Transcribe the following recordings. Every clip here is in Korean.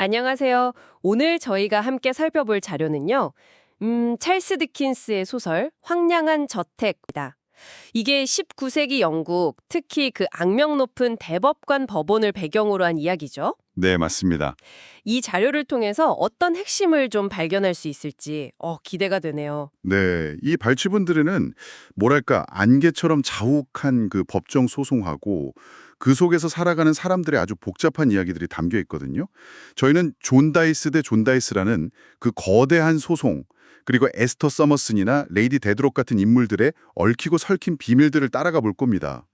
안녕하세요. 오늘 저희가 함께 살펴볼 자료는요. 찰스 디킨스의 소설 황량한 저택이다. 이게 19세기 영국, 특히 그 악명 높은 대법관 법원을 배경으로 한 이야기죠. 네, 맞습니다. 이 자료를 통해서 어떤 핵심을 좀 발견할 수 있을지 기대가 되네요. 네, 이 발췌본들에는 뭐랄까 안개처럼 자욱한 그 법정 소송하고 그 속에서 살아가는 사람들의 아주 복잡한 이야기들이 담겨 있거든요. 저희는 존 다이스 대 존 다이스라는 그 거대한 소송, 그리고 에스터 서머슨이나 레이디 데드록 같은 인물들의 얽히고 설킨 비밀들을 따라가 볼 겁니다.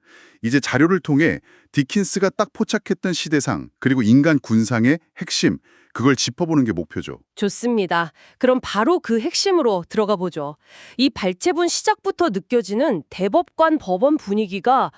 이제 자료를 통해 디킨스가 딱 포착했던 시대상, 그리고 인간 군상의 핵심, 그걸 짚어보는 게 목표죠. 좋습니다. 그럼 바로 그 핵심으로 들어가 보죠. 이 발췌본 시작부터 느껴지는 대법관 법원 분위기가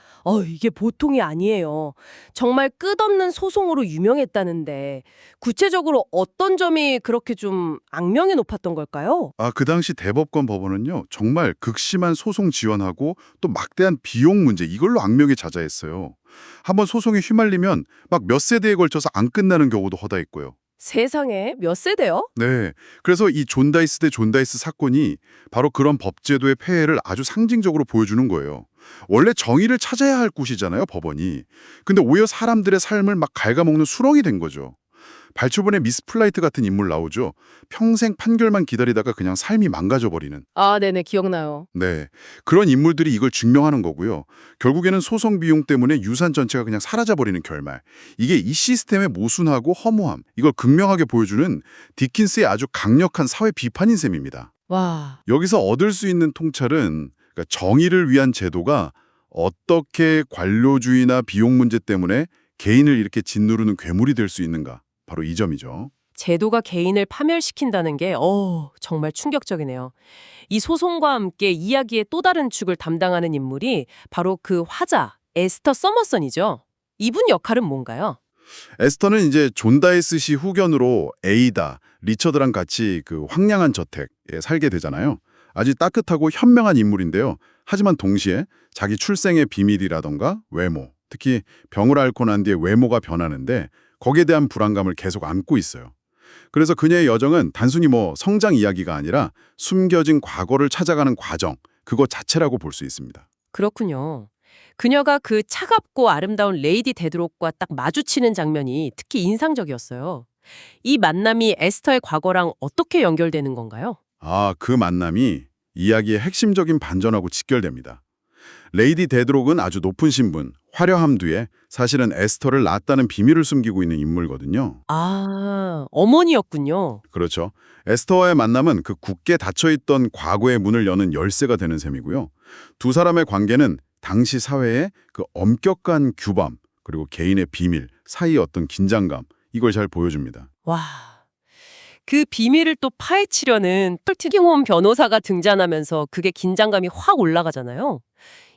이게 보통이 아니에요. 정말 끝없는 소송으로 유명했다는데 구체적으로 어떤 점이 그렇게 좀 악명이 높았던 걸까요? 그 당시 대법관 법원은요, 정말 극심한 소송 지원하고 또 막대한 비용 문제, 이걸로 악명이 자자했어요. 한번 소송에 휘말리면 막 몇 세대에 걸쳐서 안 끝나는 경우도 허다했고요. 세상에 몇 세대요? 네. 그래서 이 존 다이스 대 존 다이스 사건이 바로 그런 법제도의 폐해를 아주 상징적으로 보여주는 거예요. 원래 정의를 찾아야 할 곳이잖아요, 법원이. 근데 오히려 사람들의 삶을 막 갉아먹는 수렁이 된 거죠. 발초본에 미스 플라이트 같은 인물 나오죠. 평생 판결만 기다리다가 그냥 삶이 망가져버리는. 아, 네네, 기억나요. 네. 그런 인물들이 이걸 증명하는 거고요. 결국에는 소송 비용 때문에 유산 전체가 그냥 사라져버리는 결말. 이게 이 시스템의 모순하고 허무함, 이걸 극명하게 보여주는 디킨스의 아주 강력한 사회 비판인 셈입니다. 와, 여기서 얻을 수 있는 통찰은 그러니까 정의를 위한 제도가 어떻게 관료주의나 비용 문제 때문에 개인을 이렇게 짓누르는 괴물이 될 수 있는가. 바로 이 점이죠. 제도가 개인을 파멸시킨다는 게 정말 충격적이네요. 이 소송과 함께 이야기의 또 다른 축을 담당하는 인물이 바로 그 화자 에스터 서머선이죠. 이분 역할은 뭔가요? 에스터는 이제 존 다이스 씨 후견으로 에이다, 리처드랑 같이 그 황량한 저택에 살게 되잖아요. 아주 따뜻하고 현명한 인물인데요. 하지만 동시에 자기 출생의 비밀이라던가 외모, 특히 병을 앓고 난 뒤에 외모가 변하는데 거기에 대한 불안감을 계속 안고 있어요. 그래서 그녀의 여정은 단순히 성장 이야기가 아니라 숨겨진 과거를 찾아가는 과정, 그거 자체라고 볼 수 있습니다. 그렇군요. 그녀가 그 차갑고 아름다운 레이디 데드록과 딱 마주치는 장면이 특히 인상적이었어요. 이 만남이 에스터의 과거랑 어떻게 연결되는 건가요? 그 만남이 이야기의 핵심적인 반전하고 직결됩니다. 레이디 데드록은 아주 높은 신분, 화려함 뒤에 사실은 에스터를 낳았다는 비밀을 숨기고 있는 인물거든요. 아, 어머니였군요. 그렇죠. 에스터와의 만남은 그 굳게 닫혀있던 과거의 문을 여는 열쇠가 되는 셈이고요. 두 사람의 관계는 당시 사회의 그 엄격한 규범, 그리고 개인의 비밀, 사이의 어떤 긴장감, 이걸 잘 보여줍니다. 와, 그 비밀을 또 파헤치려는 털튀김온 변호사가 등장하면서 그게 긴장감이 확 올라가잖아요.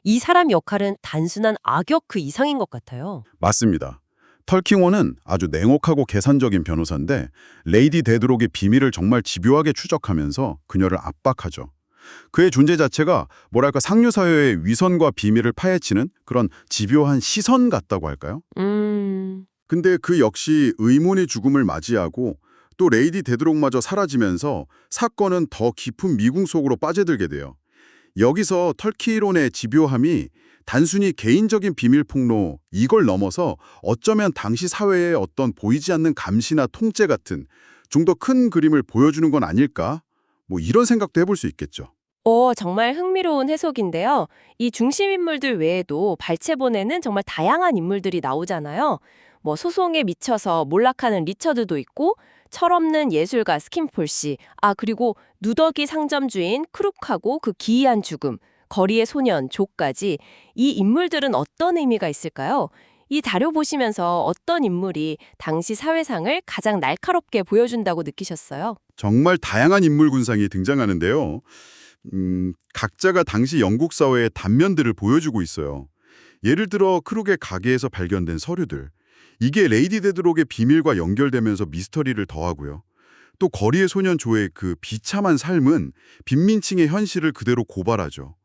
이 사람 역할은 단순한 악역 그 이상인 것 같아요. 맞습니다. 털킹원은 아주 냉혹하고 계산적인 변호사인데 레이디 데드록의 비밀을 정말 집요하게 추적하면서 그녀를 압박하죠. 그의 존재 자체가 뭐랄까 상류사회의 위선과 비밀을 파헤치는 그런 집요한 시선 같다고 할까요? 근데 그 역시 의문의 죽음을 맞이하고 또 레이디 데드록마저 사라지면서 사건은 더 깊은 미궁 속으로 빠져들게 돼요. 여기서 털키론의 집요함이 단순히 개인적인 비밀 폭로, 이걸 넘어서 어쩌면 당시 사회의 어떤 보이지 않는 감시나 통제 같은 좀 더 큰 그림을 보여주는 건 아닐까? 이런 생각도 해볼 수 있겠죠. 정말 흥미로운 해석인데요. 이 중심 인물들 외에도 발췌본에는 정말 다양한 인물들이 나오잖아요. 소송에 미쳐서 몰락하는 리처드도 있고, 철없는 예술가 스킨폴 씨, 그리고 누더기 상점 주인 크룩하고 그 기이한 죽음, 거리의 소년 조까지 이 인물들은 어떤 의미가 있을까요? 이 자료 보시면서 어떤 인물이 당시 사회상을 가장 날카롭게 보여준다고 느끼셨어요? 정말 다양한 인물 군상이 등장하는데요. 각자가 당시 영국 사회의 단면들을 보여주고 있어요. 예를 들어 크룩의 가게에서 발견된 서류들. 이게 레이디 데드록의 비밀과 연결되면서 미스터리를 더하고요. 또 거리의 소년 조의 그 비참한 삶은 빈민층의 현실을 그대로 고발하죠.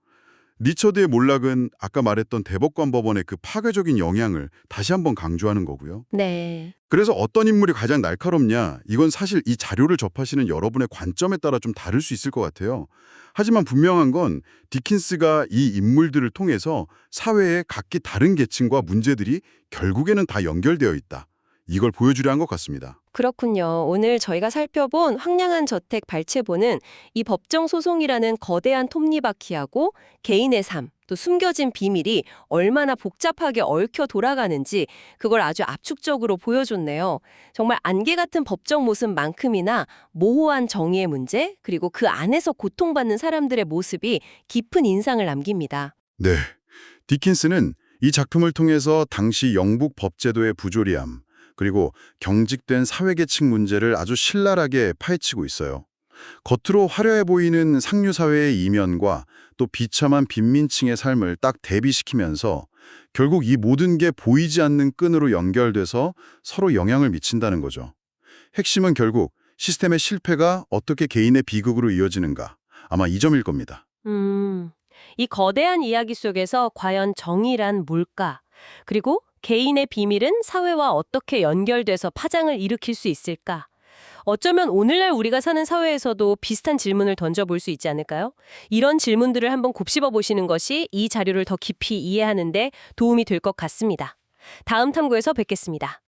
리처드의 몰락은 아까 말했던 대법관 법원의 그 파괴적인 영향을 다시 한번 강조하는 거고요. 네. 그래서 어떤 인물이 가장 날카롭냐, 이건 사실 이 자료를 접하시는 여러분의 관점에 따라 좀 다를 수 있을 것 같아요. 하지만 분명한 건 디킨스가 이 인물들을 통해서 사회의 각기 다른 계층과 문제들이 결국에는 다 연결되어 있다. 이걸 보여주려 한 것 같습니다. 그렇군요. 오늘 저희가 살펴본 황량한 저택 발췌본은 이 법정 소송이라는 거대한 톱니바퀴하고 개인의 삶, 또 숨겨진 비밀이 얼마나 복잡하게 얽혀 돌아가는지 그걸 아주 압축적으로 보여줬네요. 정말 안개 같은 법정 모습만큼이나 모호한 정의의 문제, 그리고 그 안에서 고통받는 사람들의 모습이 깊은 인상을 남깁니다. 네. 디킨스는 이 작품을 통해서 당시 영국 법제도의 부조리함, 그리고 경직된 사회계층 문제를 아주 신랄하게 파헤치고 있어요. 겉으로 화려해 보이는 상류사회의 이면과 또 비참한 빈민층의 삶을 딱 대비시키면서 결국 이 모든 게 보이지 않는 끈으로 연결돼서 서로 영향을 미친다는 거죠. 핵심은 결국 시스템의 실패가 어떻게 개인의 비극으로 이어지는가. 아마 이 점일 겁니다. 이 거대한 이야기 속에서 과연 정의란 뭘까? 그리고 개인의 비밀은 사회와 어떻게 연결돼서 파장을 일으킬 수 있을까? 어쩌면 오늘날 우리가 사는 사회에서도 비슷한 질문을 던져볼 수 있지 않을까요? 이런 질문들을 한번 곱씹어 보시는 것이 이 자료를 더 깊이 이해하는 데 도움이 될 것 같습니다. 다음 탐구에서 뵙겠습니다.